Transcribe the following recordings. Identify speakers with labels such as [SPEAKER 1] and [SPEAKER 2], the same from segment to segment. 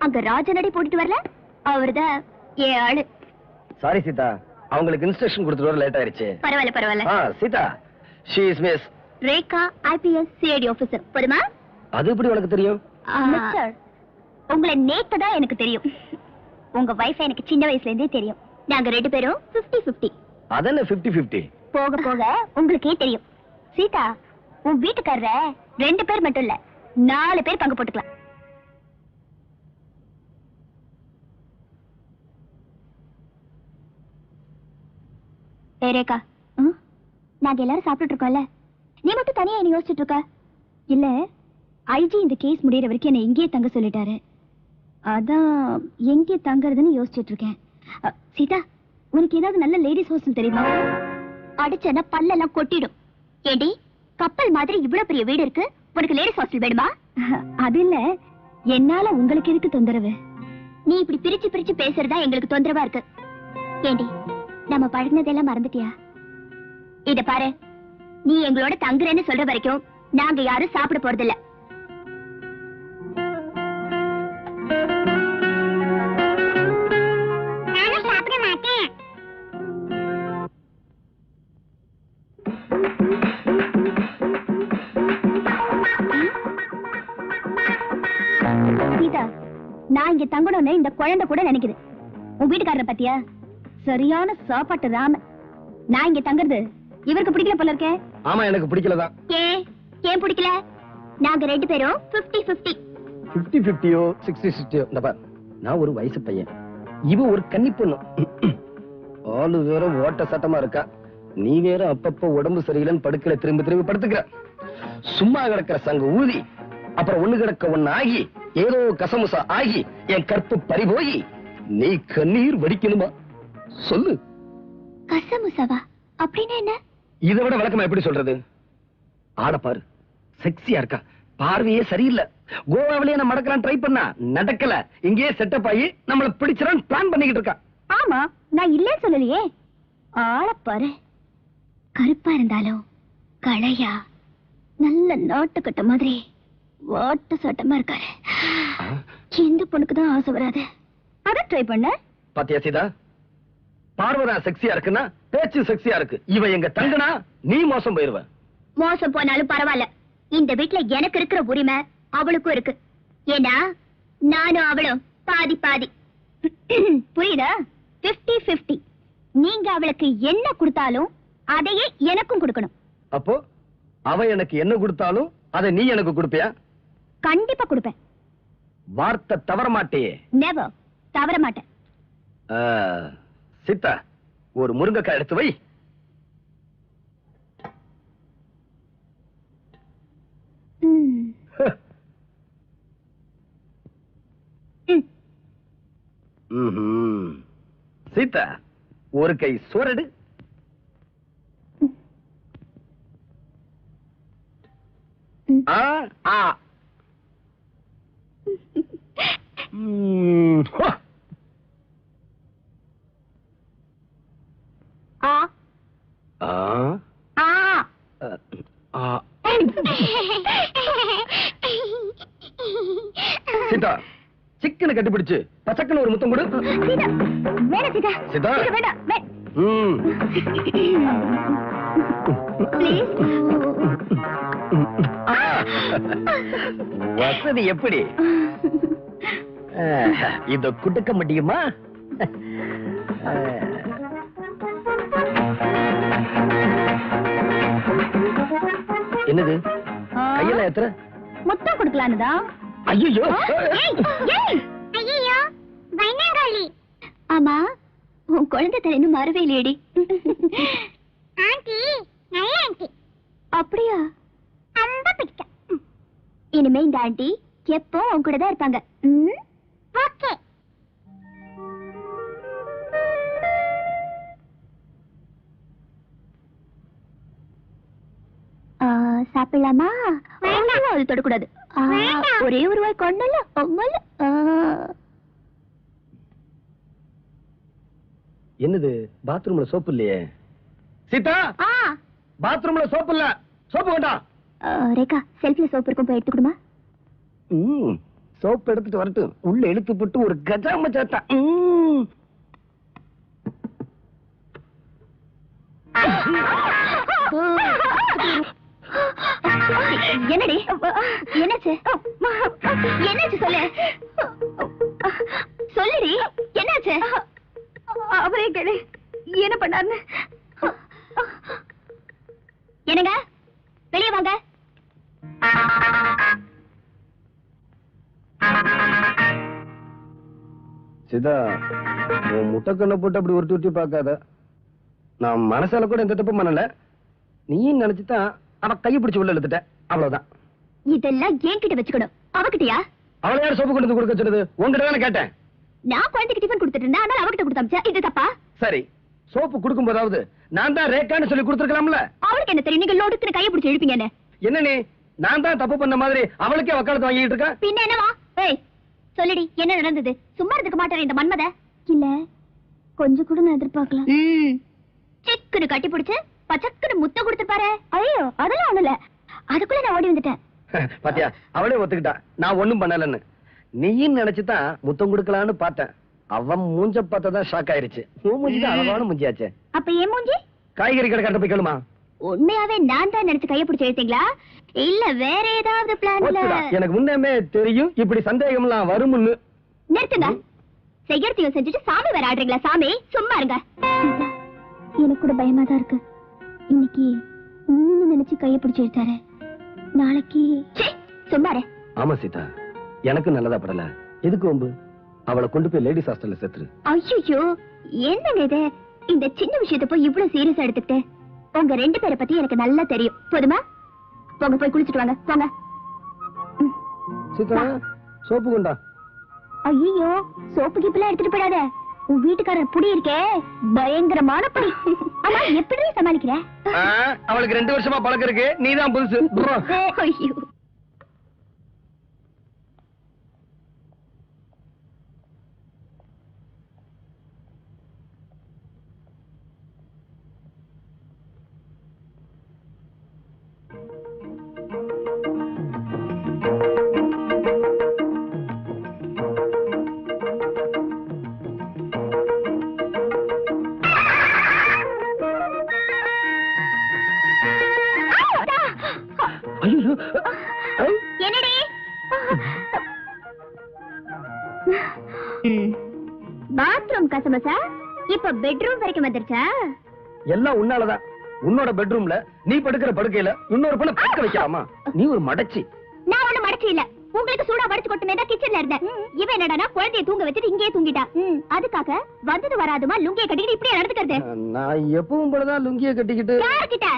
[SPEAKER 1] அங்க ராஜனடி போட்டுட்டு வரல, அவர்தான் ஏன் ஆளு.
[SPEAKER 2] சாரி சீதா, அவங்களுக்கு இன்ஸ்ட்ரக்ஷன் கொடுத்துட்டு வர லேட் ஆயிருச்சு.
[SPEAKER 1] பரவாயில்ல பரவாயில்ல.
[SPEAKER 2] Sita, she is Miss
[SPEAKER 1] Rekha, IPS CID officer. போதுமா?
[SPEAKER 2] அது எப்படி உனக்கு தெரியும்?
[SPEAKER 1] மிஸ்டர், உங்களை நேத்து தான் எனக்கு தெரியும். உங்க வைஃப் எனக்கு சின்ன வயசுல இருந்தே தெரியும். நாங்க 2 பேரும் 50-50.
[SPEAKER 2] அதென்ன 50-50?
[SPEAKER 1] போக போக உங்களுக்கே தெரியும். சீதா, உன் வீட்டுக்காரர 2 பேர் மட்டும் இல்ல, 4 பேர் பங்கு போட்டுக்கலாம். ரேகா, நாங்க எல்லாரும் சாப்பிட்டு இருக்கோம்ல, நீ மட்டும் தனியா என்ன யோசிச்சுட்டு இருக்க? இல்ல, ஐஜி இந்த கேஸ் முடியற வரைக்கும் என்ன இங்கேயே தங்க சொல்லிட்டாரு. அதான் எங்கே தங்கறதுன்னு யோசிச்சுட்டு இருக்கேன். சீதா, உனக்கு ஏதாவது நல்ல லேடிஸ் ஹாஸ்டல் தெரியுமா? அடிச்சனா பல்லெல்லாம் கொட்டிடும். ஏண்டி, கப்பல் மாதிரி இவ்வளவு பெரிய வீடு இருக்கு, உனக்கு லேடிஸ் ஹாஸ்டல் வேணுமா? அது இல்ல, என்னால உங்களுக்கு எதுக்கு தொந்தரவு? நீ இப்படி பிரிச்சு பிரிச்சு பேசுறதா எங்களுக்கு தொந்தரவா இருக்கு. ஏண்டி, நம்ம பழகினதெல்லாம் மறந்துட்டியா? இத பாரு, நீ எங்களோட தங்குறேன்னு சொல்ற வரைக்கும் நாங்க யாரும் சாப்பிட போறதில்ல. நானும் சாப்பிட மாட்டேன். சீதா, நான் இங்க தங்கணும்னு இந்த குழந்தை கூட நினைக்குது. உன் வீட்டுக்காரரை பத்தியா? சரியான சாப்பாட்டு ராம. நான் இங்க தங்குறது இவருக்கு பிடிக்கல போல இருக்கே.
[SPEAKER 2] ஆமா, எனக்கு பிடிக்கலதான்.
[SPEAKER 1] ஏன் பிடிக்கல? நாங்க 2 பேரும் 50-50.
[SPEAKER 2] 50-50யோ 60-60யோ, இந்த பார், நான் ஒரு வயசு பையன், இவ ஒரு கன்னி பொண்ணு. ஆளு வேற ஓட்ட சட்டமா இருக்கா, நீ வேற அப்பப்ப உடம்பு சரியில்லைன்னு படுக்கல திரும்பி திரும்பி படுத்துக்கிற. சும்மா கிடக்கிற சங்க ஊதி, அப்புறம் ஒண்ணு கிடக்க ஒண்ணு ஆகி, ஏதோ கசமுசா ஆகி என் கற்பு பறிபோய் நீ கண்ணீர் வடிக்கணுமா? சொல்லு.
[SPEAKER 1] கசமுசாவா அப்படின்னா என்ன?
[SPEAKER 2] இதை விட விளக்கமா எப்படி சொல்றது? ஆட பாரு, செக்ஸியா இருக்கா, பார்வையே சரியில்லை. கோவாவிலேயே நம்ம நடக்கலாம் ட்ரை பண்ணா நடக்கல, இங்கேயே செட்டப் ஆகி நம்மள பிடிச்சிடான்னு பிளான் பண்ணிக்கிட்டு இருக்கா.
[SPEAKER 1] ஆமா, நான் இல்லே சொல்லலையே. ஆள பாரு, கருப்பா இருந்தாலும் களையா, நல்ல நாட்டுக்கட்ட மாதிரி வாட்ட சட்டமா இருக்காரு. எந்த பொண்ணுக்கு தான் ஆசை வராது? அத ட்ரை பண்ண.
[SPEAKER 2] பாத்தியா சீதா, பார்வதா செக்ஸியா இருக்குன்னா பேச்சு செக்ஸியா இருக்கு. இவ எங்க தங்கனா நீ மோசம் போயிருவ.
[SPEAKER 1] மோசம் போனாலும் பரவாயில்ல, இந்த வீட்டுல எனக்கு இருக்கிற உரிமை அவளுக்கும் இருக்கு. ஏன்னா நானும் அவளும் பாதி பாதி. புரியுதா? 50-50. நீங்க அவளுக்கு என்ன கொடுத்தாலும் அதையே எனக்கும் கொடுக்கணும்.
[SPEAKER 2] அப்போ அவ எனக்கு என்ன கொடுத்தாலும் அதை நீ எனக்கு கொடுப்பியா?
[SPEAKER 1] கண்டிப்பா கொடுப்பேன்.
[SPEAKER 2] வார்த்தை தவற மாட்டே?
[SPEAKER 1] நெவர், தவற மாட்டேன்.
[SPEAKER 2] சீதா, ஒரு முருங்கைக்காய் எடுத்து வை. சீதா, ஒரு கை சோறடு. சீதா, சிக்கனை கட்டிப்பிடிச்சு பச்சக்கன்னு ஒரு முத்தம் கொடு. சீதா, வசதி எப்படி? இத குடுக்க முடியுமா? என்னது கையில எத்தனை
[SPEAKER 1] முத்தம் கொடுக்கலான்னுதா?
[SPEAKER 2] ஐயோ
[SPEAKER 1] ஐயோ, பயங்கரகாளி. ஆமா, உன் குழந்தை தலைன்னு மறவே இல்லையடி. ஆண்டி, நல்ல ஆண்டி. அப்படியா? ரொம்ப பிடிக்கும். இனிமே இந்த ஆண்டி எப்போ உன் கூட தான் இருப்பாங்க. ஓகே. சாப்பிடலாமா? அது தொடக்கூடாது. ஒரே ஒரு வாய் கொண்டல.
[SPEAKER 2] என்னது, பாத்ரூம்ல சோப்பு இல்லையே? சீதா, பாத்ரூம்ல சோப்பு இல்ல, சோப்பு வேண்டாம்.
[SPEAKER 1] ரேகா, செல்ஃபில சோப்பு இருக்கும், போய் எடுத்துக்கணுமா?
[SPEAKER 2] சோப்பு எடுத்துட்டு வரட்டும். உள்ள இழுத்து போட்டு ஒரு கஜாம சாத்தா.
[SPEAKER 1] என்னடி என்னாச்சு? என்னாச்சு சொல்லு. சொல்லுடி என்னாச்சு? அவரே கேளு என்ன பண்ணாருன்னு. என்னங்க வெளியே வாங்க.
[SPEAKER 2] சிதா, உன் முட்டைக்கண்ணை போட்டு அப்படி உருட்டி உருட்டி பார்க்காத. நான் மனசால கூட எந்த தப்பும் பண்ணல. நீயும் நினைச்சுதான் அவ கையை பிடிச்சு உள்ள இழுத்துட்ட, அவ்வளவுதான்.
[SPEAKER 1] இதெல்லாம் என்கிட்ட வச்சுக்கணும். அவகிட்டயா?
[SPEAKER 2] அவளை யார் சோப்பு கொண்டு வந்து கொடுக்க சொன்னது? உங்ககிட்ட தானே கேட்டேன்.
[SPEAKER 1] நான் குழந்தைக்கு டிஃபன் கொடுத்துட்டு இருந்தேன், ஆனால் அவகிட்ட கொடுத்தாச்சா? இது தப்பா?
[SPEAKER 2] சரி, சோப்பு கொடுக்கும் போதாவது நான் தான் ரேக்கான்னு சொல்லி கொடுத்துருக்கலாம்ல.
[SPEAKER 1] அவளுக்கு என்ன தெரியும்? நீங்க லோடுக்கு கையை பிடிச்சு இழுப்பீங்க.
[SPEAKER 2] என்ன நீ நான் தான் தப்பு பண்ண மாதிரி அவளுக்கே வக்காலத்து வாங்கிட்டு இருக்க?
[SPEAKER 1] பின்ன என்னவா? ஏய் சொல்லுடி, என்ன நடந்தது? சும்மா இருக்க மாட்டேன் இந்த மன்மத. இல்ல கொஞ்சம் கூட நான் எதிர்பார்க்கலாம். சிக்குன்னு கட்டி பிடிச்சு பச்சக்குன்னு முத்த கொடுத்து பாரு. ஐயோ அதெல்லாம் ஒண்ணு இல்ல, அதுக்குள்ள நான் ஓடி வந்துட்டேன்.
[SPEAKER 2] பாத்தியா, அவளே ஒத்துக்கிட்டா நான் ஒண்ணும் பண்ணலன்னு. நீயும் நினைச்சுதான் முத்தம் கொடுக்கலான்னு பார்த்தேன். அவன் மூஞ்ச பார்த்ததான் ஷாக் ஆயிருச்சு. மூஞ்சிதான் அழகான மூஞ்சியாச்சே.
[SPEAKER 1] அப்ப ஏன் மூஞ்சி?
[SPEAKER 2] காய்கறி கடை கட்ட போய் கேளுமா.
[SPEAKER 1] உண்மையாவே நான் தான் நினைச்சு கைய பிடிச்சு எழுத்தீங்களா இல்ல வேற ஏதாவது பிளான்ல?
[SPEAKER 2] எனக்கு முன்னமே தெரியும் இப்படி சந்தேகம்லாம் வரும்னு.
[SPEAKER 1] நிறுத்துங்க. செய்யறதையும் செஞ்சுட்டு சாமி வேற ஆடுறீங்களா? சாமி சும்மா இருங்க. எனக்கு கூட பயமா தான் இருக்கு. இன்னைக்கு நீங்க நினைச்சு கைய பிடிச்சு எழுத்தாரு, நாளைக்கு சும்மா இரு.
[SPEAKER 2] ஆமா சீதா, எனக்கு நல்லதா படல. எதுக்கு வம்பு? அவளை கொண்டு போய் லேடிஸ் ஹாஸ்டல்ல சேர்த்துரு.
[SPEAKER 1] ஐயோ என்னங்க இது? இந்த சின்ன விஷயத்தை போய் இவ்வளவு சீரியஸா எடுத்துக்கிட்டு. உங்க ரெண்டு பேரை பத்தி எனக்கு நல்லா தெரியும். போதுமா? போங்க போய் குளிச்சுட்டு வாங்க. போங்க.
[SPEAKER 2] சீதா, சோப்பு கொண்டா.
[SPEAKER 1] ஐயோ சோப்பு கிப்பெல்லாம் எடுத்துட்டு போயிடாத. உன் வீட்டுக்காரர் புடி இருக்கே, பயங்கரமான புடி. ஆமா எப்படி சமாளிக்கிற?
[SPEAKER 2] அவளுக்கு 2 வருஷமா பழக்கம் இருக்கு, நீதான் புதுசு.
[SPEAKER 1] ஐயோ என்னடி? பாத்ரூம் கசமசா இப்ப பெட்ரூம் வரைக்கும் வந்துருச்சா?
[SPEAKER 2] எல்லாம் உன்னாலதான். உன்னோட பெட்ரூம்ல நீ படுக்கிற படுக்கையில இன்னொரு பொண்ணு படுக்க வைக்கலாமா? நீ ஒரு மடச்சி.
[SPEAKER 1] நான் ஒண்ணு மடச்சி இல்ல, உங்களுக்கு சூடா வடிச்சு கொட்டுமே தான் கிச்சன்ல இருந்தேன். இவன் என்னடா குழந்தைய தூங்க வச்சுட்டு இங்கேயே தூங்கிட்டா. அதுக்காக வந்தது வராதுமா லுங்கிய கட்டிக்கிட்டு இப்படியே நடந்துக்கிறது?
[SPEAKER 2] நான் எப்பவும் போலதான் லுங்கிய கட்டிக்கிட்டு.
[SPEAKER 1] யார்கிட்ட?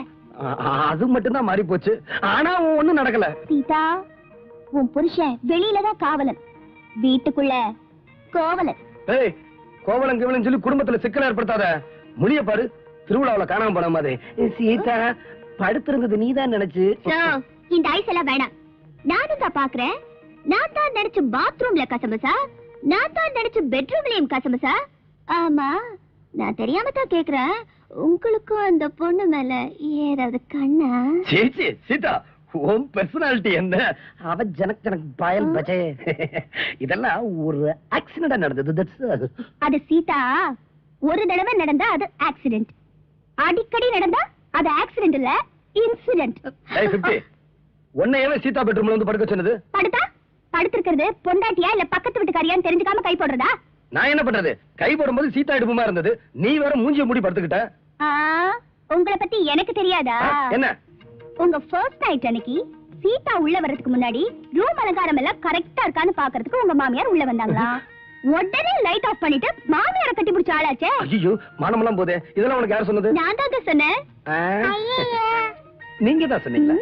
[SPEAKER 2] அது மட்டும் தான் மாறி போச்சு. ஆனா ஒண்ணும் நடக்கல.
[SPEAKER 1] சீதா, உன் புருஷன் வெளியிலதான் காவலன், வீட்டுக்குள்ள கோவலன்.
[SPEAKER 2] ஏய், கோவலன் கிவலன் சொல்லி குடும்பத்துல சிக்கல் ஏற்படுத்தாத. முடிய பாரு, திருவிழாவுல காணாம போன மாதிரி. சீதா, படுத்திருந்தது நீதான் நினைச்சு.
[SPEAKER 1] இந்த ஐஸ் எல்லாம் வேணாம். நானும் தான் பாக்குறேன். நான் தான் நினைச்சு பாத்ரூம்ல கசமசா, நான் தான் நினைச்சு பெட்ரூம்லயும் கசமசா. ஆமா, நான் தெரியாம தான் கேக்குறேன், உங்களுக்கும் அந்த பொண்ணு மேல ஏதாவது கண்ணா?
[SPEAKER 2] சேச்சி சீதா, உன் பெர்சனாலிட்டி என்ன? அவ ஜனக் பயல் பஜே. இதெல்லாம் ஒரு ஆக்சிடென்ட் நடந்தது.
[SPEAKER 1] அது சீதா, ஒரு தடவை நடந்தா அது ஆக்சிடென்ட், அடிக்கடி நடந்தா அது ஆக்சிடென்ட் இல்ல இன்சிடென்ட்.
[SPEAKER 2] உன்னையவே சீதா பெட்ரூம்ல வந்து படுக்க சொன்னது?
[SPEAKER 1] படுத்தா படுத்திருக்கிறது பொண்டாட்டியா இல்ல பக்கத்து வீட்டுக்காரியான்னு தெரிஞ்சுக்காம கை போடுறதா?
[SPEAKER 2] நான் என்ன பண்றது? கை போடும்போது சீதா இடுப்புமா இருந்தது, நீ வேற மூஞ்சிய மூடி படுத்துக்கிட்ட.
[SPEAKER 1] உங்களை பத்தி எனக்கு தெரியாதா?
[SPEAKER 2] என்ன?
[SPEAKER 1] உங்க ஃபர்ஸ்ட் நைட் அன்னைக்கு சீதா உள்ள வர்றதுக்கு முன்னாடி ரூம் அலங்காரம் எல்லாம் கரெக்டா இருக்கான்னு பாக்குறதுக்கு உங்க மாமியார் உள்ள வந்தாங்களா? உடனே லைட் ஆஃப் பண்ணிட்டு மாமியார கட்டி பிடிச்ச ஆளாச்சே.
[SPEAKER 2] ஐயோ, மானமெல்லாம் போதே. இதெல்லாம் உனக்கு யார் சொன்னது?
[SPEAKER 1] நான் தான் சொன்னேன்.
[SPEAKER 2] நீங்க தான் சொன்னீங்களா?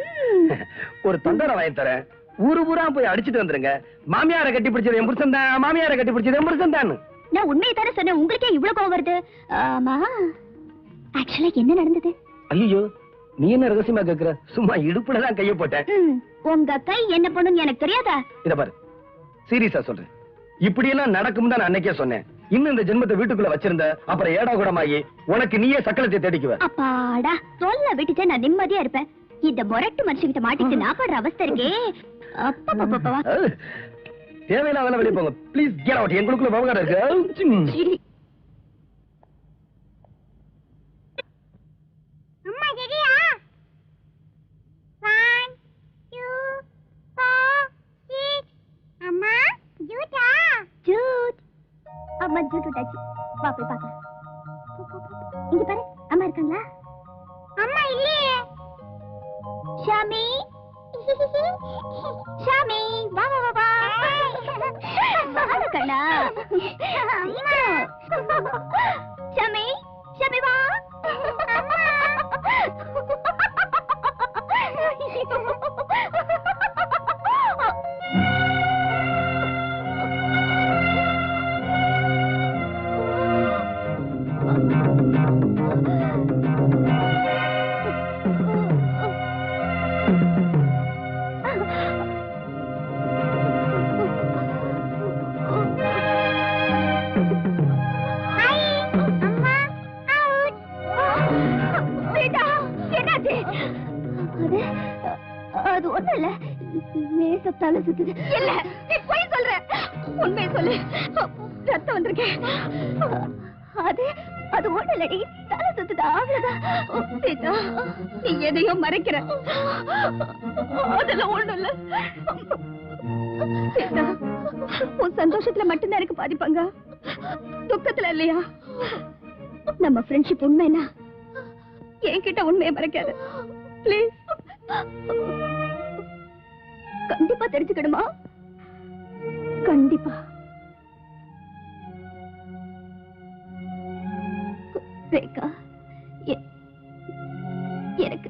[SPEAKER 2] ஒரு தொண்டரை வாங்கி தரேன், ஊரு ஊரா போய் அடிச்சிட்டு வந்துருங்க. மாமியார கட்டி பிடிச்சது என் புருஷன் தான், மாமியார கட்டி பிடிச்சது என் புருஷன் தான்.
[SPEAKER 1] நான் உண்மையை தானே சொன்னேன், உங்களுக்கே இவ்வளவு கோவம் வருது? ஆமா, ஆக்சுவலா என்ன நடந்தது?
[SPEAKER 2] ஐயோ, நீ என்ன ரகசியமா கேக்குற? சும்மா இடுப்புலதான் கைய போட்டேன்.
[SPEAKER 1] உங்க கை என்ன பண்ணுன்னு எனக்கு தெரியாதா?
[SPEAKER 2] இத பாரு, சீரியஸா சொல்றேன், இப்படி எல்லாம் நடக்கும் தான் அன்னைக்கே சொன்னேன். இன்னும் இந்த ஜென்மத்தை வீட்டுக்குள்ள வச்சிருந்த அப்புறம் ஏடா கூடமாயி உனக்கு நீயே சக்கலத்தை தேடிக்குவ.
[SPEAKER 1] அப்பாடா, சொல்ல விட்டுட்டு நான் நிம்மதியா இருப்பேன். இந்த மொரட்டு மனுஷங்கிட்ட மாட்டிட்டு நான் படுற அவஸ்தை இருக்கே.
[SPEAKER 2] தேவையில்லாத வெளியே போங்க ப்ளீஸ். Get out. எங்களுக்குள்ள விவகாரம் இருக்கு.
[SPEAKER 3] அம்மா ரெடியா? 1 2 4 6. அம்மா ஜூட்டா?
[SPEAKER 1] ஜூட். அம்மா ஜூட் விட்டாச்சு. வா போய் பார்க்கலாம். இங்க பாரு, அம்மா இருக்காங்களா?
[SPEAKER 3] அம்மா இல்லையே.
[SPEAKER 1] ஷாமி, ஷாமி, வா வா வா வா. கண்ணா. ஷாமி, ஷாமி வா. அது ஒண்ணு இல்ல, லேசா தலை சுத்துது. இல்ல, நீ போய் சொல்ற. உண்மையை சொல்லு. ரத்தம் வந்திருக்கேன். அது அது ஒண்ணு இல்லடி, தலை சுத்துது, அவ்வளவுதான். சீதா, நீ எதையோ மறைக்கிற. அதெல்லாம் ஒண்ணு இல்ல. சீதா, உன் சந்தோஷத்துல மட்டும்தான் எனக்கு பாதிப்பாங்க, துக்கத்துல இல்லையா? நம்ம ஃப்ரெண்ட்ஷிப் உண்மைனா என்கிட்ட உண்மையை மறைக்காது ப்ளீஸ். கண்டிப்பா தெரிஞ்சுக்கணுமா? கண்டிப்பா. ரேகா, எனக்கு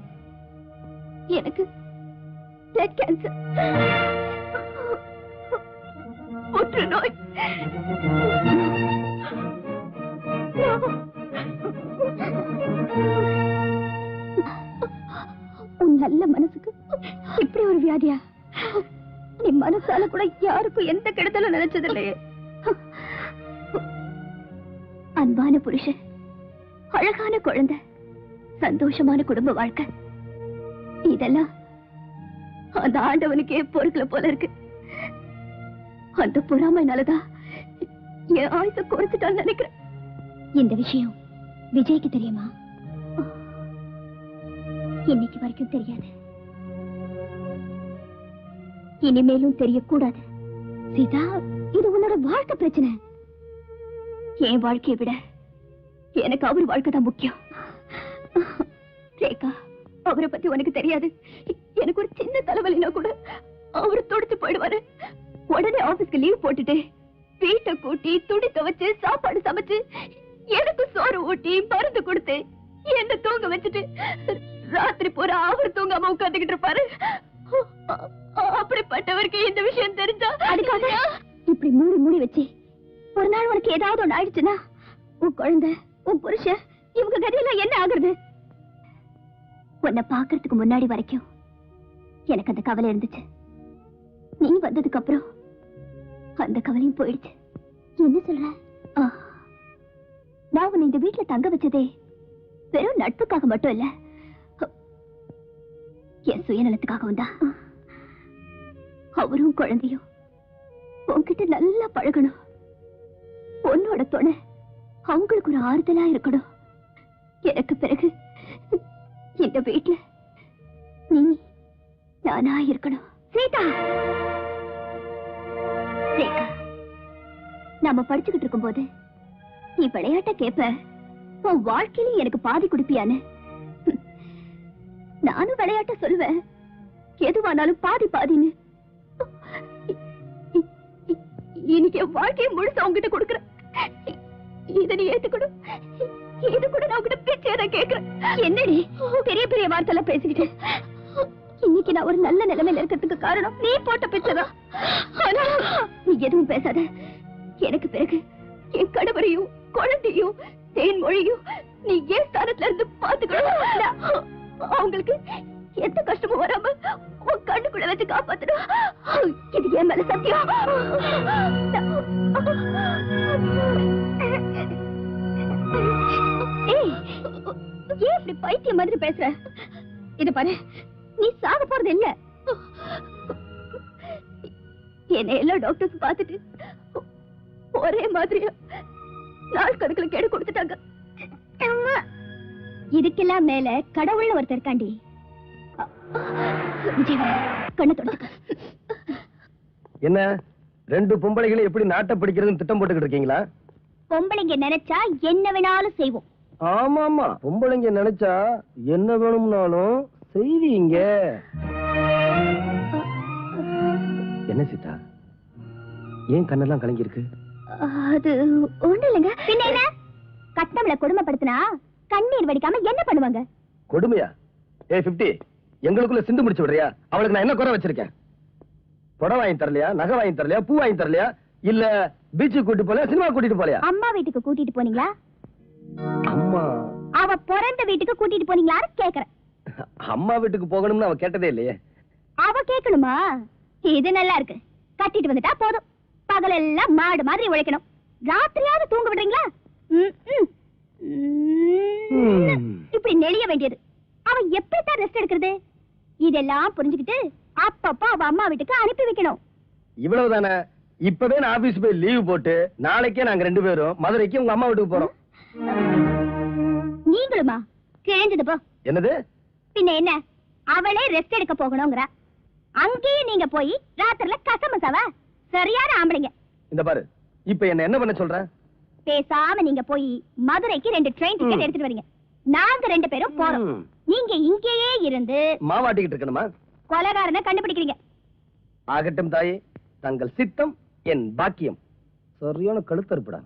[SPEAKER 1] எனக்கு பிளட் கேன்சர், புற்றுநோய். உன் நல்ல மனசுக்கு இப்படி ஒரு வியாதியா? நீ மனசால கூட யாருக்கும் எந்த கெடுதலும் நினைச்சது இல்லையே. அன்பான புருஷன், அழகான குழந்தை, சந்தோஷமான குடும்ப வாழ்க்கை, இதெல்லாம் அந்த ஆண்டவனுக்கே பொறுக்கல போல இருக்கு. அந்த பொறாமைனாலதான் என் ஆயுச குறைச்சிட்டான்னு நினைக்கிறேன். இந்த விஷயம் விஜய்க்கு தெரியுமா? இன்னைக்கு வரைக்கும் தெரியாது, இனிமேலும் தெரியக்கூடாது. சீதா, இது உன்னோட வாழ்க்கை பிரச்சனை. என் வாழ்க்கையை விட எனக்கு அவர் வாழ்க்கை தான் முக்கியம். ரேகா, அவரை பத்தி உனக்கு தெரியாது. எனக்கு ஒரு சின்ன தலைவலினா கூட அவரு துடிச்சு போயிடுவாரு. உடனே ஆபீஸ்க்கு லீவ் போட்டுட்டு வீட்டை கூட்டி துணி துவைச்சு சாப்பாடு சமைச்சு எனக்கு சோறு ஊட்டி மருந்து கொடுத்து என்ன தூங்க வச்சுட்டு ராத்திரி பூரா அவர் தூங்காம உட்காந்துக்கிட்டு இருப்பாரு. அப்படிப்பட்டவருக்கு இந்த விஷயம் தெரிஞ்சா அதுக்காக இப்படி மூடி மூடி வச்சு ஒரு நாள் உனக்கு ஏதாவது ஒண்ணு ஆயிடுச்சுன்னா உன் குழந்தை, உன் புருஷன், இவங்க கதையெல்லாம் என்ன ஆகுறது? உன்னை பாக்குறதுக்கு முன்னாடி வரைக்கும் எனக்கு அந்த கவலை இருந்துச்சு. நீ வந்ததுக்கு அப்புறம் அந்த கவலையும் போயிடுச்சு. என்ன சொல்ற? நான் உன்னை இந்த வீட்டுல தங்க வச்சதே வெறும் நட்புக்காக மட்டும் இல்ல, என் சுயநலத்துக்காகவும் தான். அவரும் குழந்தையும் உன்கிட்ட நல்லா பழகணும். உன்னோட துணை அவங்களுக்கு ஒரு ஆறுதலா இருக்கணும். எனக்கு பிறகு இந்த வீட்டுல நீ நானா இருக்கணும். சீதா, ரேகா, நாம படிச்சுக்கிட்டு இருக்கும் போது நீ விளையாட்ட கேப்ப, உன் வாழ்க்கையில எனக்கு பாதி குடிப்பியான்னு. நானும் விளையாட்ட சொல்லுவேன், எதுவானாலும் பாதி பாதின்னு. இன்னைக்கு என் வாழ்க்கையை முழுசா உங்ககிட்ட கொடுக்குறேன். இதை நீ ஏத்துக்கணும். இது கூட நான் உங்ககிட்ட பேச்சேதா கேட்கிறேன். என்னடி பெரிய பெரிய வார்த்தைலாம் பேசிக்கிட்டு? இன்னைக்கு நான் ஒரு நல்ல நிலைமையில இருக்கிறதுக்கு காரணம் நீ போட்ட பிச்சைதான். நீ எதுவும் பேசாத. எனக்கு பிறகு என் கணவரையும் குழந்தையும் தேன்மொழியும் நீ ஏன் ஸ்தானத்துல இருந்து பாத்துக்கணும். அவங்களுக்கு எந்த கஷ்டமும் வராம உன் கண்ணுக்குள்ள வச்சு காப்பாத்தணும். இது என் மேல சத்தியம். ஏன் இப்படி பைத்தியம் மாதிரி பேசுற? இது பாரு, நீ சாக போறது இல்ல. என்ன எல்லா டாக்டர்ஸ் பார்த்துட்டு ஒரே மாதிரியா நாள் கணக்குல கேடு கொடுத்துட்டாங்க.
[SPEAKER 3] அம்மா
[SPEAKER 1] இதுக்கெல்லாம் மேல கடவுள்னு ஒருத்தர் இருக்காண்டி. விஜய் கண்ணை தொடச்சுக்க.
[SPEAKER 2] என்ன ரெண்டு பொம்பளைகளை எப்படி நாட்டை பிடிக்கிறதுன்னு திட்டம் போட்டுக்கிட்டு இருக்கீங்களா?
[SPEAKER 1] பொம்பளைங்க நினைச்சா என்ன வேணாலும் செய்வோம்.
[SPEAKER 2] ஆமா ஆமா, பொம்பளைங்க நினைச்சா என்ன வேணும்னாலும் செய்வீங்க. என்ன சீதா, ஏன் கண்ணெல்லாம் கலங்கி இருக்கு?
[SPEAKER 1] அது ஒண்ணு இல்லைங்க. பின்ன என்ன, கட்டம்ல கொடுமைப்படுத்தினா கண்ணீர் வடிக்காம என்ன பண்ணுவாங்க?
[SPEAKER 2] கொடுமையா? ஏய் 50, எங்களுக்குள்ள சிந்து முடிச்சு விடுறியா? அவளுக்கு நான் என்ன குறை வச்சிருக்கேன்? புடவை வாங்கி தரலையா, நகை வாங்கி தரலையா, பூ வாங்கி தரலையா, இல்ல பீச்சுக்கு கூட்டிட்டு போலையா, சினிமா கூட்டிட்டு போலையா?
[SPEAKER 1] அம்மா வீட்டுக்கு கூட்டிட்டு போனீங்களா?
[SPEAKER 2] அம்மா
[SPEAKER 1] அவ பிறந்த வீட்டுக்கு கூட்டிட்டு போனீங்களான்னு கேக்குறேன்.
[SPEAKER 2] அம்மா வீட்டுக்கு போகணும்னு அவ கேட்டதே இல்லையே.
[SPEAKER 1] அவ கேட்கணுமா? இது நல்லா இருக்கு. கட்டிட்டு வந்துட்டா போதும். பகலெல்லாம் மாடு மாதிரி உழைக்கணும். ராத்திரியாவது தூங்க விடுறீங்களா? இப்படி நெளிய வேண்டியது. அவ எப்படித்தான் ரெஸ்ட் எடுக்கிறது? இதெல்லாம் புரிஞ்சுக்கிட்டு அப்பப்ப அவ அம்மா வீட்டுக்கு அனுப்பி வைக்கணும்.
[SPEAKER 2] இவ்வளவுதானே? இப்பவே நான் ஆபீஸ் போய் லீவ் போட்டு நாளைக்கே நாங்க 2 பேரும் மதுரைக்கு உங்க அம்மா வீட்டுக்கு போறோம்.
[SPEAKER 1] நீங்களுமா? கிழிஞ்சது போ.
[SPEAKER 2] என்னது?
[SPEAKER 1] பின்ன என்ன, அவளே ரெஸ்ட் எடுக்க போகணும்ங்கற. அங்கேயே நீங்க போய் ராத்திரில கசமசாவா? சரியான ஆம்பளைங்க.
[SPEAKER 2] இந்த பாரு, இப்ப என்ன பண்ண சொல்ற?
[SPEAKER 1] பேசாம நீங்க போய் மதுரைக்கு 2 ட்ரெயின் டிக்கெட் எடுத்துட்டு வரீங்க. நாங்க 2 பேரும் போறோம். நீங்க இங்கேயே இருந்து
[SPEAKER 2] மாவாட்டிக்கிட்டு இருக்கணுமா?
[SPEAKER 1] கொலைகாரனை கண்டுபிடிக்கிறீங்க.
[SPEAKER 2] ஆகட்டும் தாயே, தங்கள் சித்தம் என் பாக்கியம். சரியான கழுத்தறுப்புடா.